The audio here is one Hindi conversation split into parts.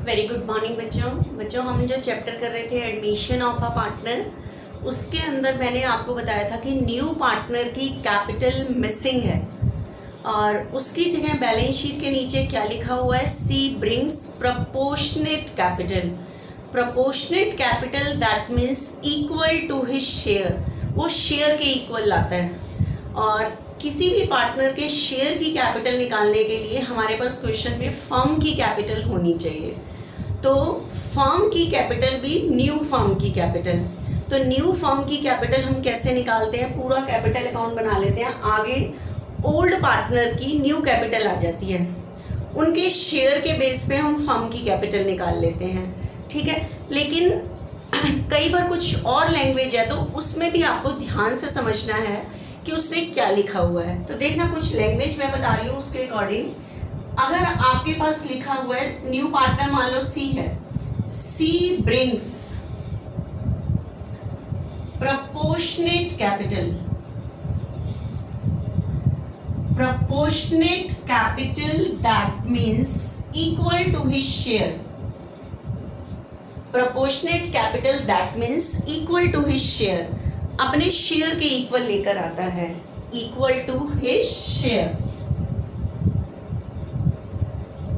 वेरी गुड मॉर्निंग बच्चों हम जो चैप्टर कर रहे थे एडमिशन ऑफ अ पार्टनर, उसके अंदर मैंने आपको बताया था कि न्यू पार्टनर की कैपिटल मिसिंग है और उसकी जगह बैलेंस शीट के नीचे क्या लिखा हुआ है, C brings proportionate capital. Proportionate capital that means equal to his share, वो शेयर के इक्वल लाता है। और किसी भी पार्टनर के शेयर की कैपिटल निकालने के लिए हमारे पास क्वेश्चन में फर्म की कैपिटल होनी चाहिए। तो फर्म की कैपिटल भी न्यू फर्म की कैपिटल, तो न्यू फर्म की कैपिटल हम कैसे निकालते हैं, पूरा कैपिटल अकाउंट बना लेते हैं। आगे ओल्ड पार्टनर की न्यू कैपिटल आ जाती है, उनके शेयर के बेस पे हम फर्म की कैपिटल निकाल लेते हैं, ठीक है। लेकिन कई बार कुछ और लैंग्वेज है तो उसमें भी आपको ध्यान से समझना है कि उसने क्या लिखा हुआ है। तो देखना, कुछ लैंग्वेज मैं बता रही हूँ उसके अकॉर्डिंग। अगर आपके पास लिखा हुआ है न्यू पार्टनर, मान लो सी है, C brings proportionate capital, proportionate capital that means equal to his share. Proportionate capital that means equal to his share, अपने शेयर के इक्वल लेकर आता है, equal to his share,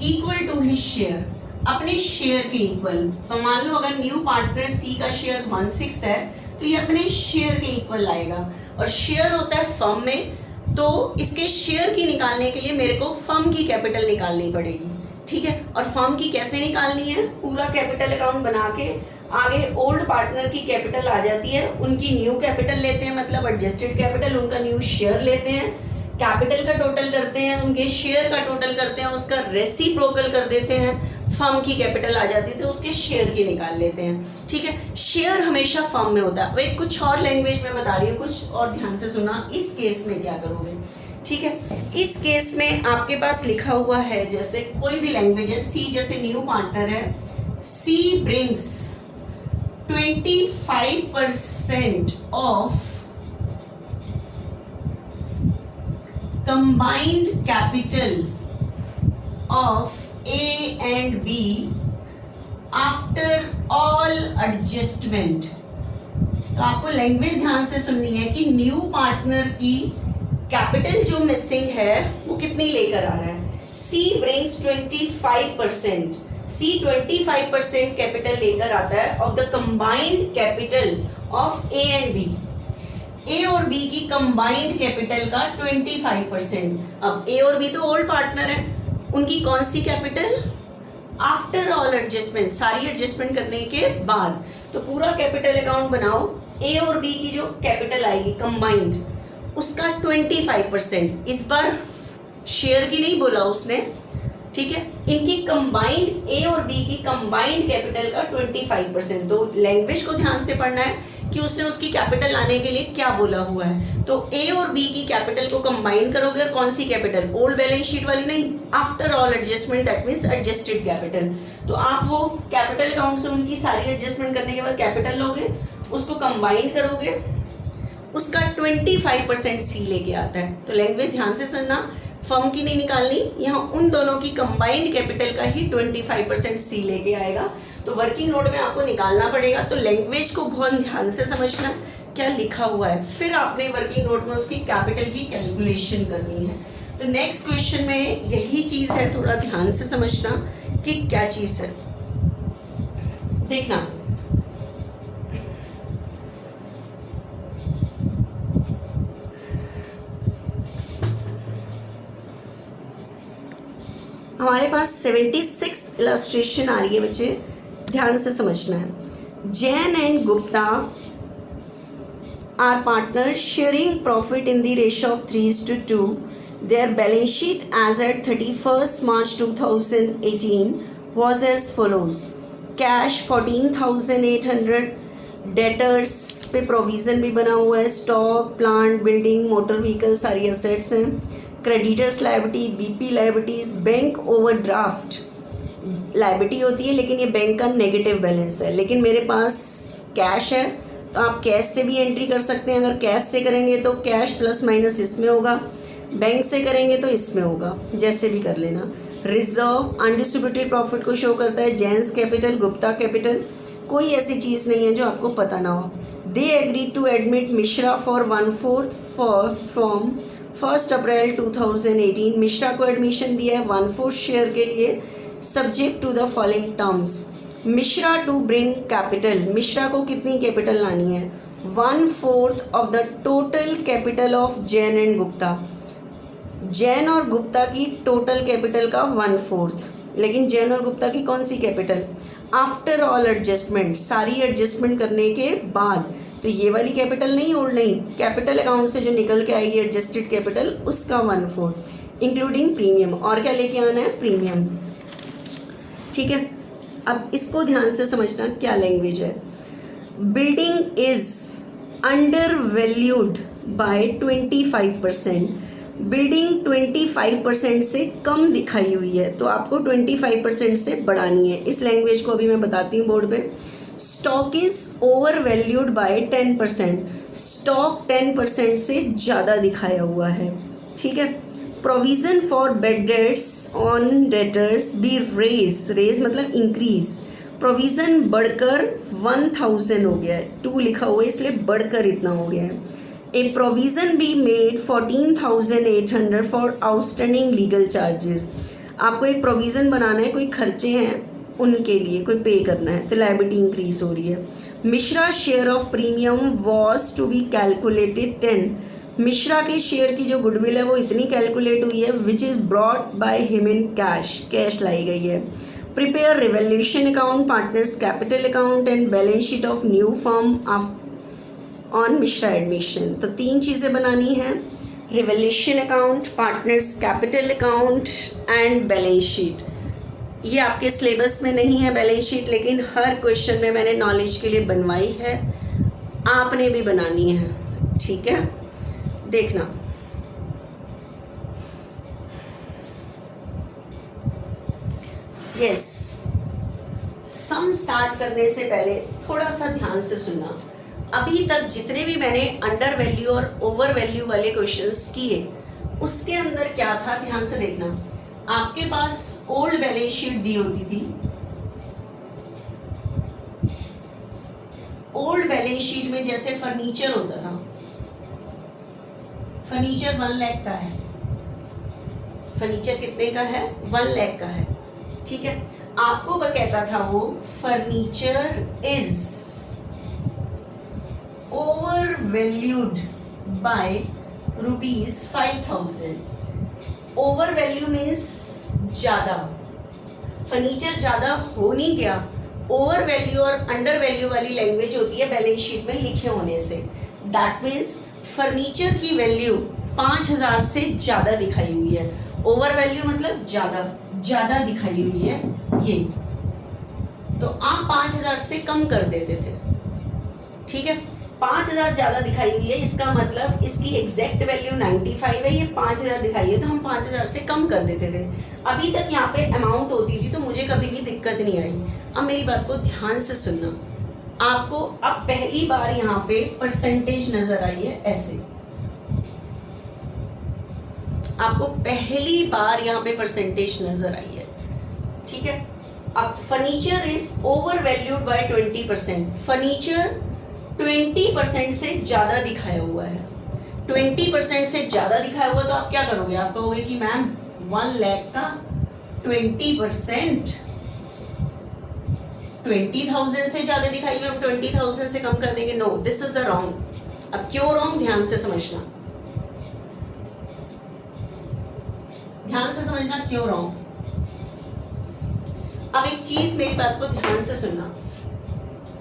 equal to his share, अपने शेयर के इक्वल। तो मान लो अगर न्यू पार्टनर सी का शेयर 1/6 है तो ये अपने शेयर के इक्वल लाएगा, और शेयर होता है फर्म में, तो इसके शेयर की निकालने के लिए मेरे को फर्म की कैपिटल निकालनी पड़ेगी, ठीक है। और फर्म की कैसे निकालनी है, पूरा कैपिटल अकाउंट बना के आगे ओल्ड पार्टनर की कैपिटल आ जाती है, उनकी न्यू कैपिटल लेते हैं, मतलब एडजस्टेड कैपिटल, उनका न्यू शेयर लेते हैं, कैपिटल का टोटल करते हैं, उनके शेयर का टोटल करते हैं, उसका रेसिप्रोकल कर देते हैं, फर्म की कैपिटल आ जाती है तो उसके शेयर की निकाल लेते हैं, ठीक है। शेयर हमेशा फर्म में होता है। वही कुछ और लैंग्वेज में बता रही हूँ, कुछ और ध्यान से सुना। इस केस में क्या करोगे, ठीक है। इस केस में आपके पास लिखा हुआ है, जैसे कोई भी लैंग्वेज है, सी जैसे न्यू पार्टनर है, C brings 25% of combined capital of A and B after all adjustment। तो आपको लैंग्वेज ध्यान से सुननी है कि न्यू पार्टनर की कैपिटल जो मिसिंग है वो कितनी लेकर आ रहा है। C brings 25%, C 25% कैपिटल लेकर आता है of the combined capital of A and B. A और बी की कंबाइंड कैपिटल का 25%। अब ए और बी तो ओल्ड पार्टनर है, उनकी कौन सी कैपिटल, आफ्टर ऑल एडजस्टमेंट, सारी एडजस्टमेंट करने के बाद। तो पूरा कैपिटल अकाउंट बनाओ, ए और बी की जो कैपिटल आएगी कंबाइंड, उसका 25%। इस बार शेयर की नहीं बोला उसने, ठीक है। इनकी कंबाइंड, ए और बी की कंबाइंड कैपिटल का 25%। तो लैंग्वेज को ध्यान से पढ़ना है कि उसने उसकी कैपिटल लाने के लिए क्या बोला हुआ है। तो ए और बी की कैपिटल को कंबाइन करोगे, और कौन सी कैपिटल, ओल्ड बैलेंस शीट वाली नहीं, after all adjustment that means adjusted capital. तो आप वो कैपिटल अकाउंट से उनकी सारी एडजस्टमेंट करने के बाद कैपिटल लोगे, उसको कंबाइन करोगे, उसका 25% सी लेके आता है। तो लैंग्वेज ध्यान से सुनना, फर्म की नहीं निकालनी, यहाँ उन दोनों की कंबाइंड कैपिटल का ही 25% सी लेके आएगा। तो वर्किंग नोट में आपको निकालना पड़ेगा, तो लैंग्वेज को बहुत ध्यान से समझना क्या लिखा हुआ है, फिर आपने वर्किंग नोट में उसकी कैपिटल की कैलकुलेशन करनी है। तो नेक्स्ट क्वेश्चन में यही चीज़ है, थोड़ा ध्यान से समझना कि क्या चीज़ है। देखना, हमारे पास 76 इलस्ट्रेशन आ रही है बच्चे, ध्यान से समझना है। Jain and Gupta are partners sharing profit in the ratio of 3:2। Their balance sheet as at 31 March 2018 was as follows: cash 14,800, debtors पे प्रोविज़न भी बना हुआ है, stock, plant, building, motor vehicle सारी असेट्स हैं, creditors liability, BP liabilities, bank overdraft liability होती है, लेकिन ये बैंक का नेगेटिव बैलेंस है। लेकिन मेरे पास कैश है, तो आप कैश से भी एंट्री कर सकते हैं। अगर कैश से करेंगे तो कैश प्लस माइनस इसमें होगा, बैंक से करेंगे तो इसमें होगा, जैसे भी कर लेना। रिजर्व अनडिस्ट्रीब्यूटेड प्रॉफिट को शो करता है, जैन्स कैपिटल, गुप्ता कैपिटल, कोई ऐसी चीज़ नहीं है जो आपको पता ना हो। They agree to admit Mishra for 1/4 from 1 April 2018। Mishra को एडमिशन दिया है 1/4 शेयर के लिए, subject to the following terms. Mishra to bring capital, Mishra को कितनी कैपिटल लानी है? 1/4 of the total capital of Jain and Gupta. Jain और गुप्ता की टोटल कैपिटल का 1/4, लेकिन जैन और गुप्ता की कौन सी कैपिटल? आफ्टर ऑल एडजस्टमेंट, सारी एडजस्टमेंट करने के बाद। तो ये वाली कैपिटल नहीं, और नहीं, कैपिटल अकाउंट से जो निकल के आएगी एडजस्टेड कैपिटल, उसका 1/4 इंक्लूडिंग प्रीमियम। और क्या लेके आना है? प्रीमियम। ठीक है, अब इसको ध्यान से समझना क्या लैंग्वेज है। Building is under valued bye 25%। Building 25% से कम दिखाई हुई है, तो आपको 25% से बढ़ानी है। इस लैंग्वेज को अभी मैं बताती हूँ बोर्ड पे। Stock is over valued by 10%। Stock 10% से ज़्यादा दिखाया हुआ है। ठीक है। Provision for bad debts on debtors be raise मतलब इंक्रीज। प्रोविज़न बढ़कर 1000 हो गया है, 2 लिखा हुआ है इसलिए बढ़कर इतना हो गया है। A provision be made 14,800 for outstanding legal charges. आपको एक प्रोविज़न बनाना है, कोई खर्चे हैं उनके लिए कोई पे करना है, तो लायबिलिटी इंक्रीज हो रही है। Mishra share of premium was to be calculated 10। Mishra के शेयर की जो गुडविल है वो इतनी कैलकुलेट हुई है, which is brought by him in cash लाई गई है। Prepare revaluation account, partners capital account and balance sheet of new firm on Mishra admission. तो 3 चीज़ें बनानी है, revaluation account, partners capital account and balance sheet. ये आपके सिलेबस में नहीं है बैलेंस शीट, लेकिन हर क्वेश्चन में मैंने नॉलेज के लिए बनवाई है, आपने भी बनानी है। ठीक है, देखना। यस, सम स्टार्ट करने से पहले थोड़ा सा ध्यान से सुनना। अभी तक जितने भी मैंने अंडर वैल्यू और ओवर वैल्यू वाले क्वेश्चंस किए, उसके अंदर क्या था ध्यान से देखना। आपके पास ओल्ड बैलेंस शीट दी होती थी। ओल्ड बैलेंस शीट में जैसे फर्नीचर होता था, फर्नीचर 1 लाख का है। फर्नीचर कितने का है? 1 लाख का है। ठीक है, आपको वह कहता था वो furniture is over valued bye ₹5,000। Over value means ज़्यादा, फर्नीचर ज़्यादा हो नहीं गया। ओवर वैल्यू और अंडर वैल्यू वाली लैंग्वेज होती है बैलेंस शीट में लिखे होने से। दैट मीन्स फर्नीचर की वैल्यू 5,000 से ज़्यादा दिखाई हुई है। ओवर वैल्यू मतलब ज़्यादा दिखाई हुई है ये, तो आप 5,000 से कम कर देते थे। ठीक है, 5,000 ज़्यादा दिखाई हुई है, इसका मतलब इसकी एग्जैक्ट वैल्यू 95 है, ये 5,000 दिखाई है, तो हम 5,000 से कम कर देते थे। अभी तक यहाँ पे अमाउंट होती थी तो मुझे कभी भी दिक्कत नहीं आई। अब मेरी बात को ध्यान से सुनना। आपको अब पहली बार यहाँ पे परसेंटेज नजर आई है, ऐसे आपको पहली बार यहाँ पे परसेंटेज नजर आई है। ठीक है, अब furniture is over valued bye 20%। Furniture 20% से ज़्यादा दिखाया हुआ है। 20% से ज़्यादा दिखाया हुआ तो आप क्या करोगे? आप कहोगे कि मैम 1 लाख का 20% 20,000 से ज़्यादा दिखाई है, हम 20,000 से कम कर देंगे। No, this is the wrong. अब क्यों रॉन्ग? ध्यान से समझना, ध्यान से समझना क्यों रॉन्ग। अब एक चीज मेरी बात को ध्यान से सुनना।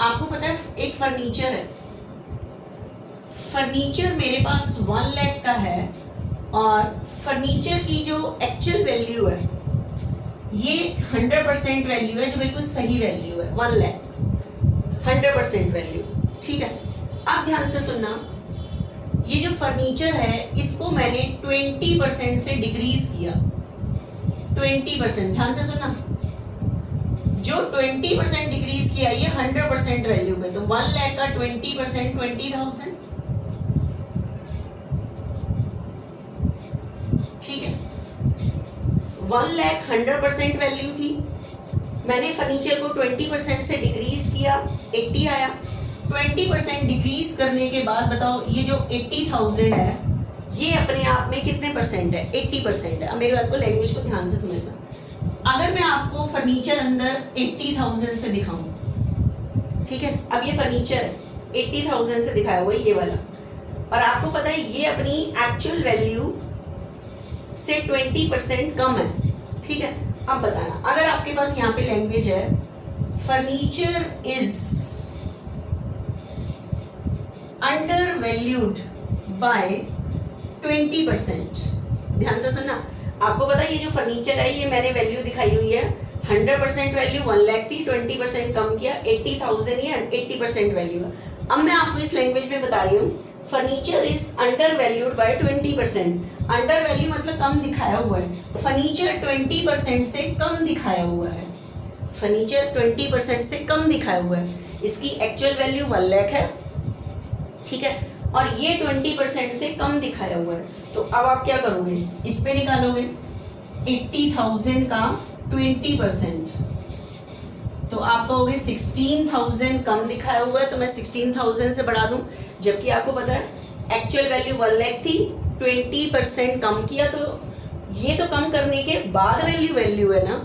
आपको पता है एक फर्नीचर है, फर्नीचर मेरे पास 1 लाख का है और फर्नीचर की जो एक्चुअल वैल्यू है ये 100% वैल्यू है, जो बिल्कुल सही वैल्यू है 1 लाख 100% वैल्यू। ठीक है, अब ध्यान से सुनना, ये जो फर्नीचर है इसको मैंने 20% से डिक्रीज किया। 20%, ध्यान से सुनना, जो 20% डिक्रीज किया ये 100% वैल्यू पे, तो 1 लाख का 20% 20,000। ठीक है, 1,00,000 100% वैल्यू थी, मैंने फर्नीचर को 20% से डिक्रीज किया, 80 आया। 20% डिक्रीज करने के बाद बताओ ये जो 80,000 है ये अपने आप में कितने परसेंट है? 80% है। अब मेरी बात को, लैंग्वेज को ध्यान से समझना। अगर मैं आपको फर्नीचर अंदर 80,000 से दिखाऊं, ठीक है, अब ये फर्नीचर 80,000 से दिखाया हुआ है ये वाला, और आपको पता है ये अपनी एक्चुअल वैल्यू से 20% कम है, ठीक है। अब बताना, अगर आपके पास यहाँ पे लैंग्वेज है furniture is under valued bye 20%, ध्यान से सुनना। आपको पता है ये जो फर्नीचर है ये मैंने वैल्यू दिखाई हुई है 100% वैल्यू 1,00,000 थी, 20% कम किया 80,000 ही 80% वैल्यू है। अब मैं आपको इस लैंग्वेज में बता रही हूँ furniture is under valued bye 20%। Under value मतलब कम दिखाया हुआ है, फर्नीचर 20% से कम दिखाया हुआ है, फर्नीचर 20% से कम दिखाया हुआ है, इसकी एक्चुअल वैल्यू 1,00,000 है, ठीक है, और ये 20% से कम दिखाया हुआ है। तो अब आप क्या करोगे, इस पे निकालोगे 80,000 का 20%, तो आप कहोगे 16,000 कम दिखाया हुआ है, तो मैं 16,000 से बढ़ा दूं, जबकि आपको पता है एक्चुअल वैल्यू 1,00,000 थी, 20% कम किया, तो ये तो कम करने के बाद वैल्यू है ना,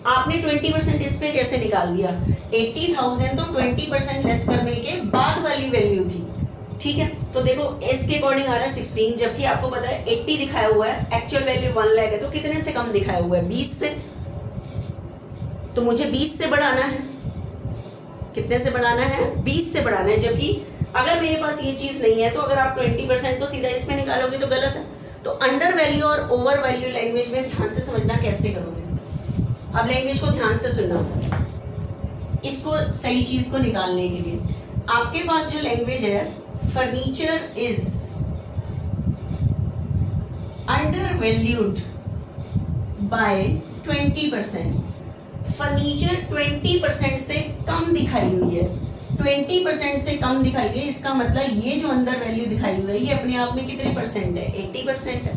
आपने 20% इस पे कैसे निकाल दिया? 80,000 तो 20% लेस करने के बाद वाली वैल्यू थी, ठीक है। तो देखो इसके अकॉर्डिंग आ रहा है 16, जबकि आपको पता है 80 दिखाया हुआ है, एक्चुअल वैल्यू 1,00,000 है, तो कितने से कम दिखाया हुआ है? 20 से। तो मुझे 20 से बढ़ाना है, कितने से बढ़ाना है? 20 से बढ़ाना है, जबकि अगर मेरे पास ये चीज नहीं है तो अगर आप 20% तो सीधा इसमें निकालोगे तो गलत है। तो अंडर वैल्यू और ओवर वैल्यू लैंग्वेज में ध्यान से समझना कैसे करोगे। अब लैंग्वेज को ध्यान से सुनना, इसको सही चीज को निकालने के लिए आपके पास जो लैंग्वेज है furniture is under valued bye 20%, furniture 20% से कम दिखाई हुई है, 20% से कम दिखाई हुई है, इसका मतलब ये जो अंदर वैल्यू दिखाई हुई है ये अपने आप में कितने परसेंट है? 80% है।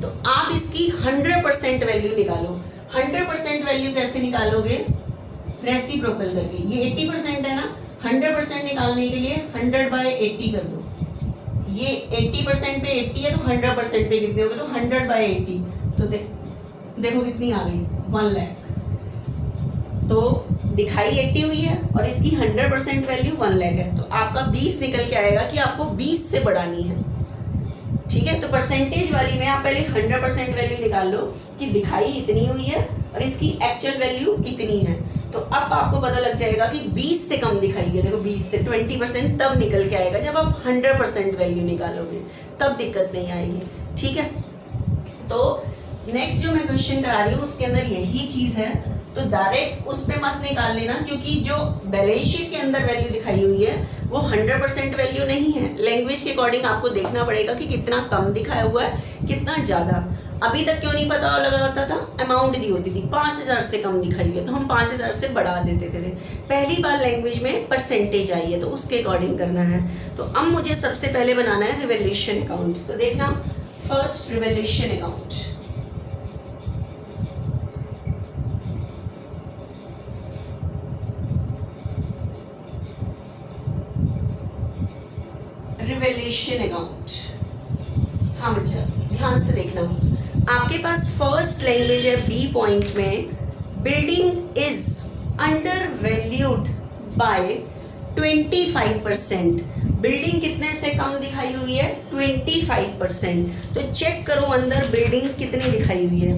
तो आप इसकी 100% वैल्यू निकालो। 100% वैल्यू कैसे निकालोगे? रेसिप्रोकल करके। ये 80% है ना, 100% निकालने के लिए 100/80 कर दो। ये 80% पे 80 है तो 100% पे कितने हो गए? तो 100/80, तो देखो कितनी आ गई? 1,00,000। तो दिखाई 80 हुई है और इसकी 100% वैल्यू 1,00,000 है, तो आपका 20 निकल के आएगा कि आपको 20 से बढ़ानी है, ठीक है। तो परसेंटेज वाली में आप पहले 100% वैल्यू निकाल लो कि दिखाई इतनी हुई है और इसकी एक्चुअल वैल्यू इतनी है, तो अब आपको पता लग जाएगा कि 20 से कम दिखाई है। देखो 20 से 20% तब निकल के आएगा जब आप 100% वैल्यू निकालोगे, तब दिक्कत नहीं आएगी, ठीक है। तो नेक्स्ट जो मैं क्वेश्चन करा रही हूँ उसके अंदर यही चीज है, तो डायरेक्ट उस पे मत निकाल लेना, क्योंकि जो बैलेंस शीट के अंदर वैल्यू दिखाई हुई है वो 100% वैल्यू नहीं है। लैंग्वेज के अकॉर्डिंग आपको देखना पड़ेगा कि कितना कम दिखाया हुआ है, कितना ज्यादा। अभी तक क्यों नहीं पता लगा होता था? अमाउंट दी होती थी 5,000 से कम दिखाई हुई है तो हम 5,000 से बढ़ा देते थे। पहली बार लैंग्वेज में परसेंटेज आई है तो उसके अकॉर्डिंग करना है। तो अब मुझे सबसे पहले बनाना है रिवैल्यूएशन अकाउंट। तो देखना, first revaluation account. Revaluation account, हाँ बच्चा ध्यान से देखना, आपके पास फर्स्ट लैंग्वेज है बी पॉइंट में, building is under valued bye 25%। Building कितने से कम दिखाई हुई है? 25%। तो चेक करो अंदर बिल्डिंग कितनी दिखाई हुई है।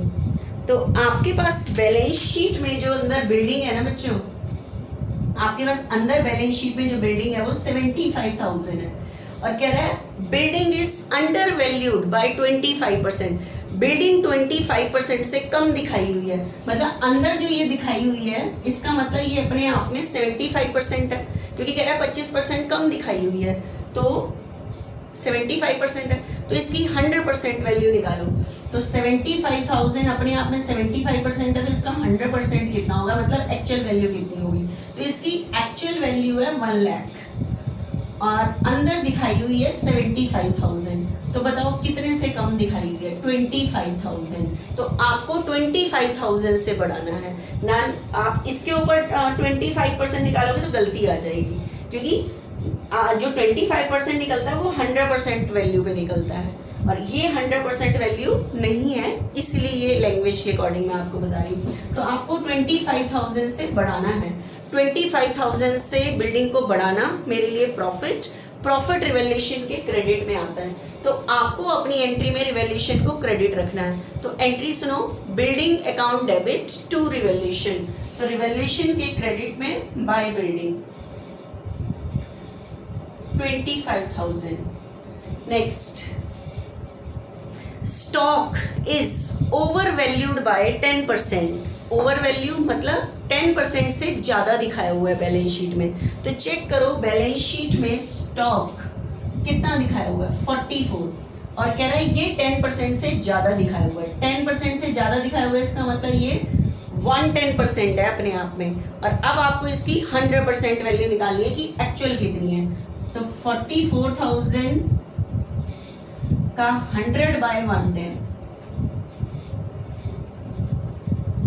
तो आपके पास बैलेंस शीट में जो अंदर बिल्डिंग है ना बच्चों, आपके पास अंदर बैलेंस शीट में जो बिल्डिंग है वो 75,000 है, और कह रहा है building is under valued bye 25%। Building 25% से कम दिखाई हुई है, मतलब अंदर जो ये दिखाई हुई है इसका मतलब ये अपने आप में 75% है, क्योंकि कह रहा है 25% कम दिखाई हुई है तो 75% है, तो इसकी 100% वैल्यू निकालो। तो 75,000 अपने आप में 75% है, तो इसका 100% कितना होगा, मतलब एक्चुअल वैल्यू कितनी होगी? तो इसकी एक्चुअल वैल्यू है 1,00,000 और अंदर दिखाई हुई है 75,000। तो बताओ कितने से कम दिखाई हुई है? 25,000। तो आपको 25,000 से बढ़ाना है ना। आप इसके ऊपर 25% निकालोगे तो गलती आ जाएगी, क्योंकि जो 25% निकलता है वो 100% वैल्यू पे निकलता है, और ये 100% वैल्यू नहीं है, इसलिए ये लैंग्वेज के अकॉर्डिंग मैं आपको बता रही हूँ। तो आपको 25,000 से बढ़ाना है। 25,000 से बिल्डिंग को बढ़ाना मेरे लिए प्रॉफिट रिवैल्यूएशन के क्रेडिट में आता है। तो आपको अपनी एंट्री में रिवैल्यूएशन को क्रेडिट रखना है। तो एंट्री सुनो, building account debit to revaluation. तो रिवैल्यूएशन के क्रेडिट में by building 25,000। Next, stock is over valued by 10%। Over value मतलब 10% से ज़्यादा दिखाया हुआ है बैलेंस शीट में। तो चेक करो बैलेंस शीट में स्टॉक कितना दिखाया हुआ है? 44, और कह रहा है ये 10% से ज़्यादा दिखाया हुआ है। 10% से ज़्यादा दिखाया हुआ है, इसका मतलब ये 110% है अपने आप में। और अब आपको इसकी 100% वैल्यू निकालनी है कि एक्चुअल कितनी है। तो 44,000 का 100/110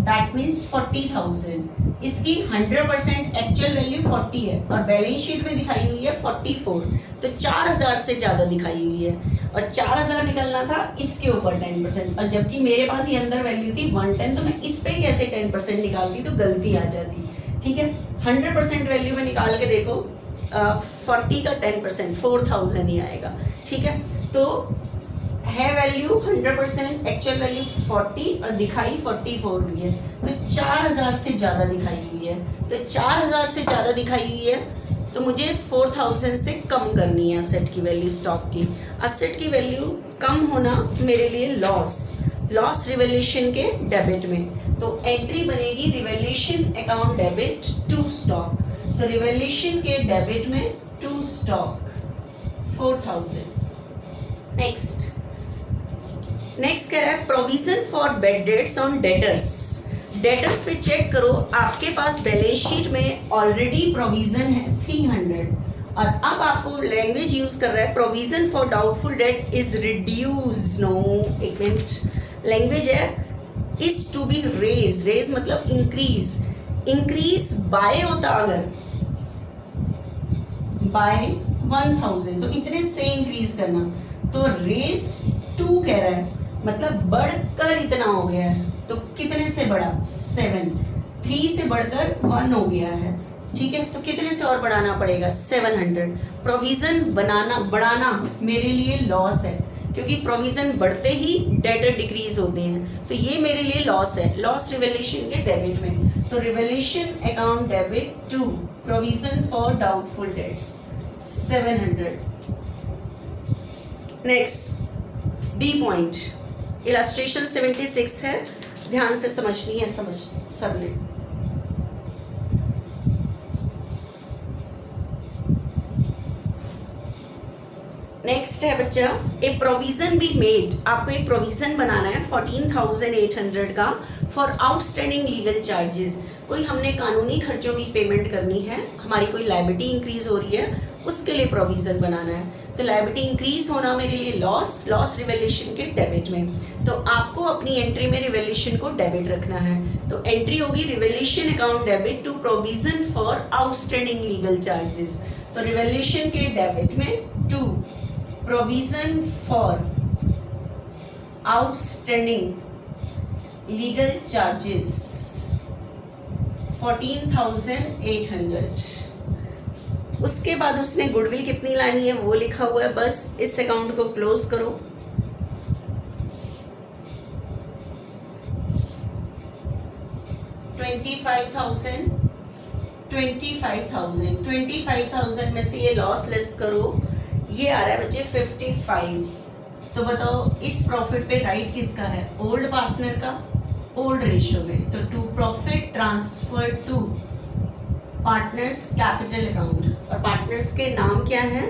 दैट मीन्स 40,000। इसकी 100% एक्चुअल वैल्यू 40 है और बैलेंस शीट में दिखाई हुई है 44। तो 4,000 से ज़्यादा दिखाई हुई है, और 4,000 निकलना था इसके ऊपर 10%, और जबकि मेरे पास ये अंदर वैल्यू थी 110, तो मैं इस पे कैसे 10% निकालती तो गलती आ जाती। ठीक है, 100% वैल्यू में निकाल के देखो, 40 का 10% 4,000 ही आएगा। ठीक है, तो है वैल्यू 100%, एक्चुअल वैल्यू 40 और दिखाई 44 हुई है। तो 4,000 से ज़्यादा दिखाई हुई है। तो 4,000 से ज़्यादा दिखाई हुई है, तो मुझे 4,000 से कम करनी है असेट की वैल्यू, स्टॉक की। असेट की वैल्यू कम होना मेरे लिए लॉस रिवैल्यूएशन के डेबिट में। तो एंट्री बनेगी revaluation account debit to stock. तो रिवैल्यूएशन के डेबिट में टू स्टॉक 4,000। नेक्स्ट कह रहा है provision for bad debts on debtors पे चेक करो, आपके पास बैलेंस शीट में ऑलरेडी प्रोविजन है 300, और अब आपको लैंग्वेज यूज कर रहा है provision for doubtful debt is reduce. No, एक मिनट, लैंग्वेज है इज टू बी रेज मतलब इंक्रीज बाय होता अगर बाय 1,000 तो इतने से इंक्रीज करना, तो रेज 2 कह रहा है मतलब बढ़कर इतना हो गया है। तो कितने से बढ़ा? 7। 3 से बढ़कर 1 हो गया है। ठीक है, तो कितने से और बढ़ाना पड़ेगा? 700। प्रोविजन बढ़ाना मेरे लिए लॉस है, क्योंकि प्रोविजन बढ़ते ही डेटर डिक्रीज होते हैं। तो ये मेरे लिए लॉस है, लॉस रिवैल्यूएशन के डेबिट में। तो revaluation account debit to provision for doubtful debts 700। Next, D point, illustration 76 है, ध्यान से समझनी है सबने। नेक्स्ट है बच्चा, ए प्रोविजन बी मेड। आपको एक प्रोविजन बनाना है 14,800 का फॉर आउटस्टैंडिंग लीगल चार्जेस। कोई हमने कानूनी खर्चों की पेमेंट करनी है, हमारी कोई लायबिलिटी इंक्रीज हो रही है, उसके लिए प्रोविजन बनाना है। तो लायबिलिटी इंक्रीज होना मेरे लिए लॉस रिवैल्यूएशन के डेबिट में। तो आपको अपनी एंट्री में रिवैल्यूएशन को डेबिट रखना है। तो एंट्री होगी revaluation account debit to provision for outstanding legal charges. तो रिवैल्यूएशन के डेबिट में to provision for outstanding legal charges 14,800। उसके बाद उसने गुडविल कितनी लानी है वो लिखा हुआ है, बस इस अकाउंट को क्लोज करो। $25,000 में से ये लॉस लेस करो, ये आ रहा है बच्चे 55। तो बताओ इस प्रॉफिट पे राइट किसका है? ओल्ड पार्टनर का, ओल्ड रेशियो में। तो to profit transfer to partners capital account, और पार्टनर्स के नाम क्या है?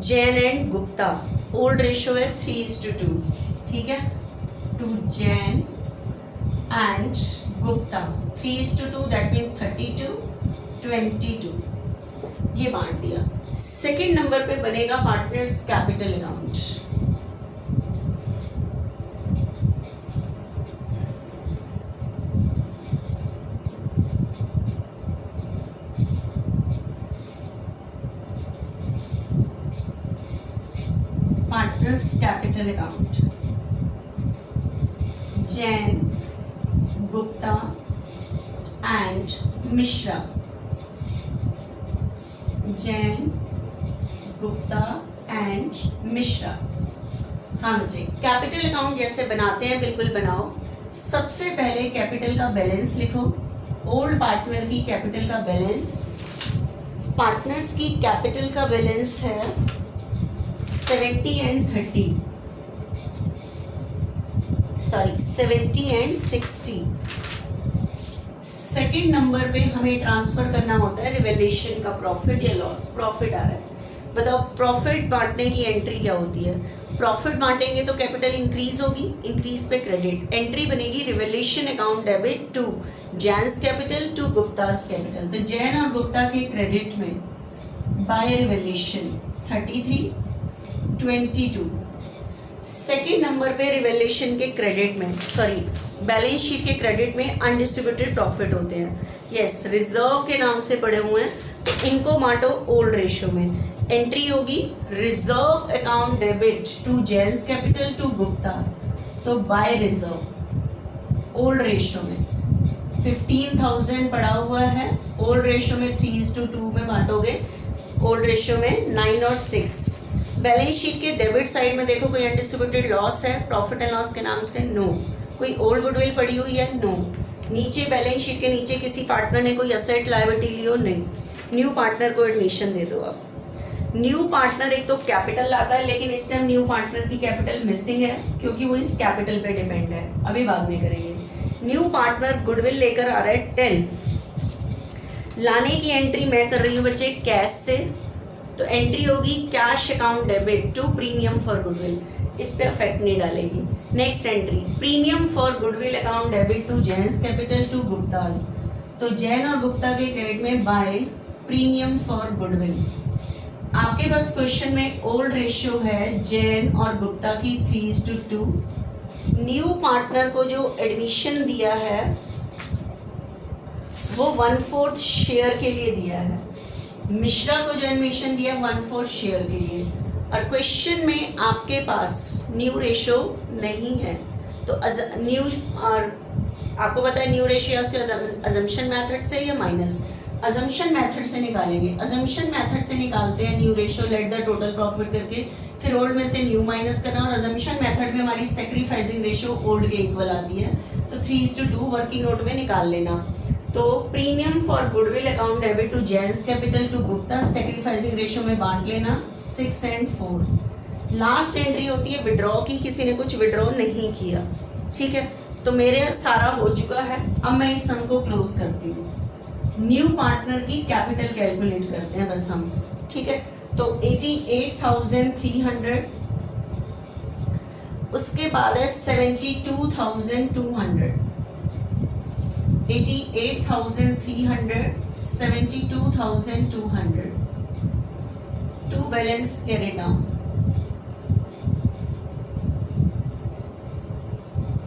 Jain and Gupta. Old ratio है 3:2। ठीक है, to Jain and Gupta 3:2, that mean 32, 22। ये बांट दिया। सेकेंड नंबर पे बनेगा partners capital account. Partners capital account, Jain, Gupta and Mishra. Jain, Gupta and Mishra. हाँ बच्चे, कैपिटल अकाउंट जैसे बनाते हैं बिल्कुल बनाओ। सबसे पहले कैपिटल का बैलेंस लिखो। ओल्ड पार्टनर की कैपिटल का बैलेंस, पार्टनर्स की कैपिटल का बैलेंस है 70 and 30, sorry 70 and 60। Second number पे हमें ट्रांसफर करना होता है रिवेलेशन का प्रॉफिट या लॉस। प्रॉफिट आ रहा है, बताओ प्रॉफिट बांटने की एंट्री क्या होती है। प्रॉफिट बांटेंगे तो कैपिटल इंक्रीज होगी, इंक्रीज पे क्रेडिट, एंट्री बनेगी revaluation account debit to Jain's capital to Gupta's capital. तो जैन और गुप्ता के क्रेडिट में बाय रिवेलेशन 33 22। सेकेंड नंबर पे रिवेलेशन के क्रेडिट में, सॉरी बैलेंस शीट के क्रेडिट में अनडिस्ट्रीब्यूटेड प्रॉफिट होते हैं। यस, रिजर्व के नाम से पड़े हुए हैं, तो इनको बांटो ओल्ड रेशियो में। एंट्री होगी reserve account debit to Jain's capital to Gupta, तो बाय रिजर्व ओल्ड रेशियो में 15,000 पड़ा हुआ है। ओल्ड रेशियो में 3:2 में बांटोगे, ओल्ड रेशियो में 9 और 6। बैलेंस शीट के डेबिट साइड में देखो कोई अनडिस्ट्रीब्यूटेड लॉस है प्रॉफिट एंड लॉस के नाम से, नो। कोई ओल्ड गुडविल पड़ी हुई है, नो। नीचे बैलेंस शीट के नीचे किसी पार्टनर ने कोई असेट लायबिलिटी ली हो, नहीं। न्यू पार्टनर को एडमिशन दे दो आप। न्यू पार्टनर एक तो कैपिटल लाता है, लेकिन इस टाइम न्यू पार्टनर की कैपिटल मिसिंग है क्योंकि वो इस कैपिटल पे डिपेंड है, अभी बाद में करेंगे। न्यू पार्टनर गुडविल लेकर आ रहा है 10। लाने की एंट्री मैं कर रही हूँ बच्चे कैश से, तो एंट्री होगी cash account debit to premium for goodwill, इस पे अफेक्ट नहीं डालेगी। Next entry premium for goodwill account debit to Jain's capital to Gupta's, तो जैन और गुप्ता के क्रेडिट में बाय प्रीमियम फॉर गुडविल। आपके पास क्वेश्चन में ओल्ड रेशियो है जैन और गुप्ता की 3:2। न्यू पार्टनर को जो एडमिशन दिया है वो 1/4 शेयर के लिए दिया है। मिश्रा को जो एडमिशन दिया 1/4 शेयर के लिए, और क्वेश्चन में आपके पास न्यू रेशियो नहीं है, तो न्यू, और आपको पता है न्यू रेशियो से अजम्पशन मेथड से या माइनस अजम्पशन मेथड से निकालेंगे। अजम्पशन मेथड से निकालते हैं new ratio let the total profit करके, फिर ओल्ड में से न्यू माइनस करना, और अजम्पशन मेथड में हमारी सेक्रीफाइसिंग रेशियो ओल्ड के इक्वल आती है, तो 3:2 वर्किंग नोट में निकाल लेना। तो premium for goodwill account debit to Jain's capital to Gupta, sacrificing ratio में बांट लेना 6 और 4। लास्ट एंट्री होती है विड्रॉ की, किसी ने कुछ विड्रॉ नहीं किया, ठीक है। तो मेरे सारा हो चुका है, अब मैं इस सम को क्लोज करती हूँ। न्यू पार्टनर की कैपिटल कैलकुलेट करते हैं बस हम, ठीक है। तो 88,300, उसके बाद है 72,200, 88,300, 72,200 टू बैलेंस कैरी डाउन।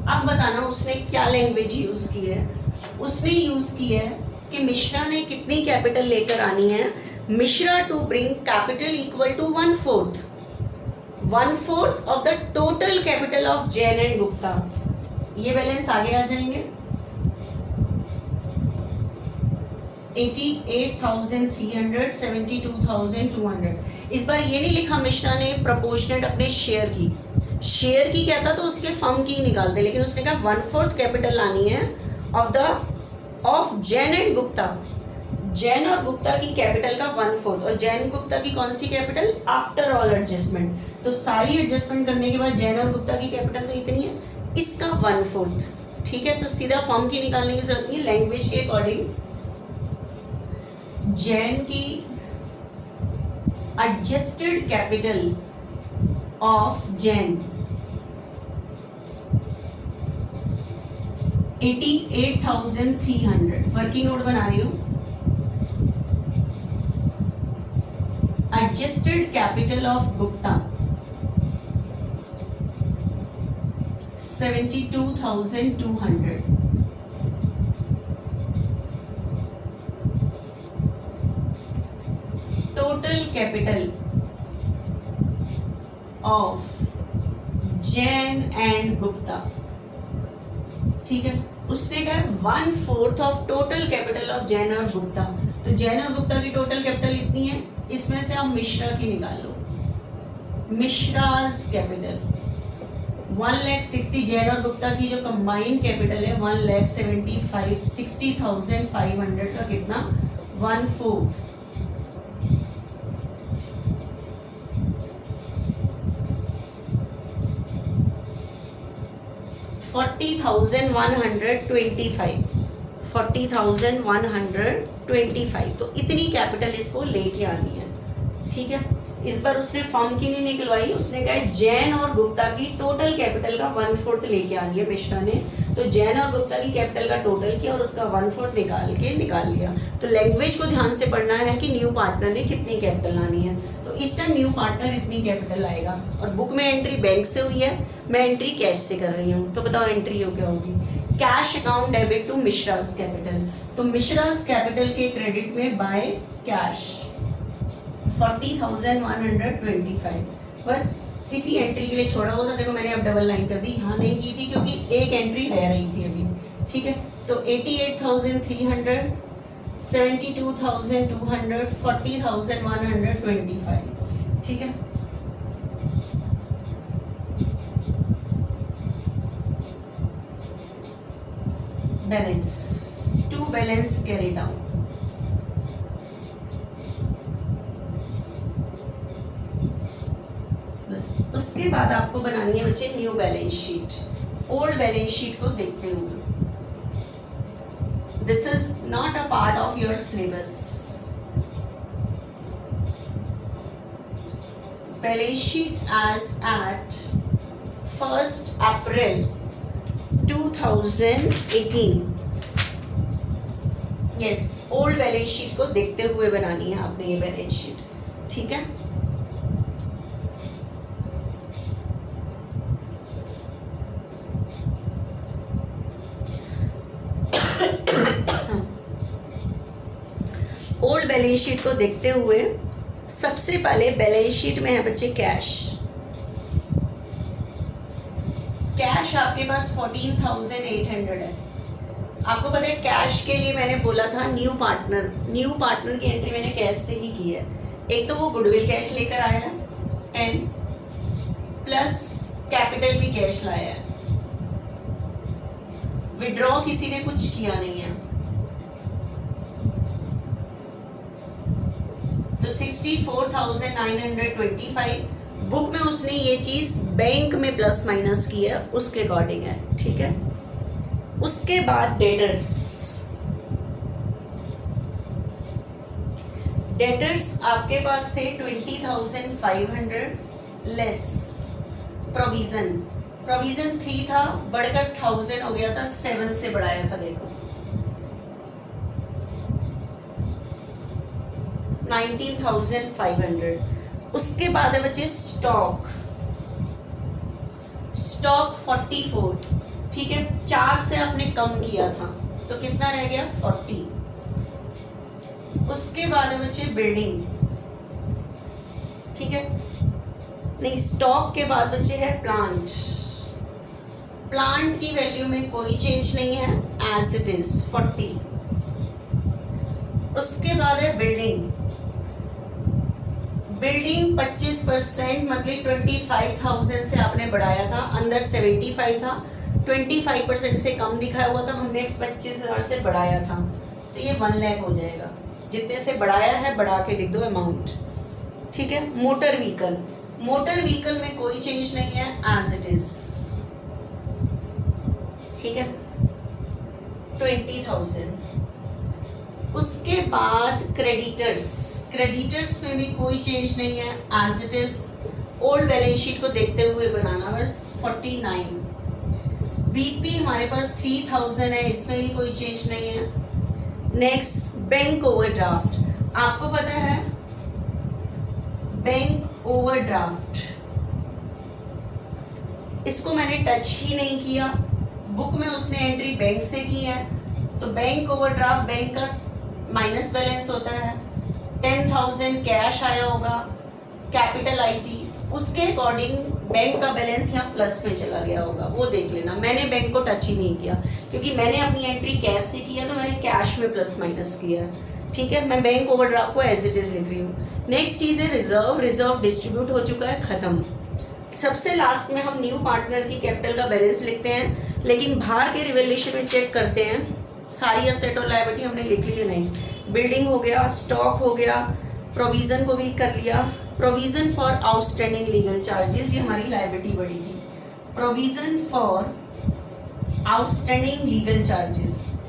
अब बताना उसने क्या लैंग्वेज यूज की है। उसने यूज की है कि मिश्रा ने कितनी कैपिटल लेकर आनी है। Mishra to bring capital equal to 1/4 of the total capital of Jain and Gupta. ये बैलेंस आगे आ जाएंगे। 88,300, 72,200। इस बार ये नहीं लिखा मिश्रा ने प्रोपोर्शनेट अपने शेयर की कहता तो उसके फर्म की निकालते, लेकिन उसने कहा 1/4 कैपिटल लानी है ऑफ जैन एंड गुप्ता। जैन और गुप्ता की कैपिटल का 1/4, और जैन गुप्ता की कौन सी कैपिटल आफ्टर ऑल एडजस्टमेंट। तो सारी एडजस्टमेंट करने के बाद जैन और गुप्ता की कैपिटल तो इतनी है, इसका 1/4, ठीक है। तो सीधा फॉर्म की निकालने की जरूरत नहीं, लैंग्वेज के अकॉर्डिंग जैन की adjusted capital of Jain 88,300, working note बना रही हूँ। Adjusted capital of Gupta 72,200. Total capital of Jain and Gupta, ठीक है, उसने कहा 1/4 of total capital of Jain और गुप्ता। तो जैन और गुप्ता की टोटल कैपिटल इतनी है, इसमें से आप मिश्रा की निकालो। मिश्राज कैपिटल 1,60,000, जैन और गुप्ता की जो कंबाइंड कैपिटल है 1,60,500 का कितना 1/4। 40,125 तो इतनी कैपिटल इसको लेके आनी है, ठीक है। इस बार उसने फॉर्म की नहीं निकलवाई, उसने कहा जैन और गुप्ता की टोटल कैपिटल का 1/4 लेके आनी है मिश्रा ने। तो जैन और गुप्ता की कैपिटल का टोटल किया और उसका 1/4 निकाल लिया। तो लैंग्वेज को ध्यान से पढ़ना है कि न्यू पार्टनर ने कितनी कैपिटल लानी है। तो इस टाइम न्यू पार्टनर इतनी कैपिटल लाएगा और बुक में एंट्री बैंक से हुई है, मैं एंट्री कैश से कर रही हूँ। तो बताओ एंट्री हो क्या होगी, cash account debit to Mishra's capital. तो मिश्रास कैपिटल के क्रेडिट में बाय कैश 40,125। बस इसी एंट्री के लिए छोड़ा होता, देखो मैंने अब डबल लाइन कर दी, यहाँ नहीं की थी क्योंकि एक एंट्री रह रही थी अभी, ठीक है। तो 88,300, 72,200, 40,125, ठीक है। Balance to balance carry down. उसके बाद आपको बनानी है बच्चे new balance sheet, old balance sheet को देखते हुए। This is not a part of your syllabus. Balance sheet as at 1 April 2018। Yes, old balance sheet को देखते हुए बनानी है आपने ये बैलेंस शीट, ठीक है। ओल्ड बैलेंस शीट को देखते हुए सबसे पहले बैलेंस शीट में है बच्चे कैश। कैश आपके पास 14,800 है। आपको पता है कैश के लिए मैंने बोला था न्यू पार्टनर की एंट्री मैंने कैश से ही की है। एक तो वो गुडविल कैश लेकर आया है 10 प्लस कैपिटल भी कैश लाया है। विड्रॉ किसी ने कुछ किया नहीं है, तो 64,925 बुक में उसने ये चीज बैंक में प्लस माइनस की है, उसके अकॉर्डिंग है, ठीक है। उसके बाद डेटर्स आपके पास थे 20,500 लेस प्रोविजन 3 था, बढ़कर 1,000 हो गया था, 7 से बढ़ाया था, देखो 19,500। उसके बाद है बच्चे स्टॉक 44, ठीक है, 4 से आपने कम किया था तो कितना रह गया 40। उसके बाद है बच्चे बिल्डिंग, ठीक है, नहीं स्टॉक के बाद बच्चे है प्लांट की वैल्यू में कोई चेंज नहीं है, एज इट इज 40। उसके बाद है बिल्डिंग 25% मतलब 25,000 से आपने बढ़ाया था, अंदर 75 था, 25% से कम दिखाया हुआ था, हमने 25,000 से बढ़ाया था, तो ये 1 लाख हो जाएगा। जितने से बढ़ाया है बढ़ा के लिख दो अमाउंट, ठीक है। मोटर व्हीकल में कोई चेंज नहीं है, एज इट इज, ठीक है, 20,000। उसके बाद क्रेडिटर्स में भी कोई चेंज नहीं है, as it is. Old balance sheet को देखते हुए बनाना बस 49। बीपी हमारे पास 3,000 है, इसमें भी कोई चेंज नहीं है। नेक्स्ट बैंक ओवरड्राफ्ट, आपको पता है बैंक ओवरड्राफ्ट, इसको मैंने टच ही नहीं किया, बुक में उसने एंट्री बैंक से की है, तो बैंक ओवरड्राफ्ट बैंक का माइनस बैलेंस होता है। 10,000 कैश आया होगा, कैपिटल आई थी, उसके अकॉर्डिंग बैंक का बैलेंस यहाँ प्लस में चला गया होगा, वो देख लेना। मैंने बैंक को टच ही नहीं किया क्योंकि मैंने अपनी एंट्री कैश से किया, तो मैंने कैश में प्लस माइनस किया है, ठीक है। मैं बैंक ओवरड्राफ्ट को एज इट इज लिख रही हूँ। नेक्स्ट चीज़ है रिजर्व। रिजर्व डिस्ट्रीब्यूट हो चुका है, खत्म। सबसे लास्ट में हम न्यू पार्टनर की कैपिटल का बैलेंस लिखते हैं, लेकिन बाहर के रिवैल्यूएशन में चेक करते हैं सारी असेट और लायबिलिटी हमने लिख ली है नहीं। बिल्डिंग हो गया, स्टॉक हो गया, प्रोविजन को भी कर लिया। Provision for outstanding legal charges, ये हमारी लायबिलिटी बढ़ी थी। Provision for outstanding legal charges,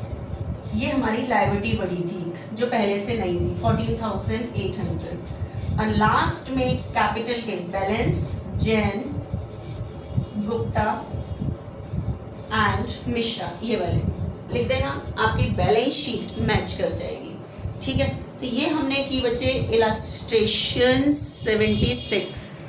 ये हमारी लायबिलिटी बढ़ी थी जो पहले से नहीं थी, 14,800। और लास्ट में कैपिटल के बैलेंस जैन, गुप्ता एंड मिश्रा, ये वाले लिख देना, आपकी बैलेंस शीट मैच कर जाएगी, ठीक है। तो ये हमने की बच्चे इलस्ट्रेशन 76।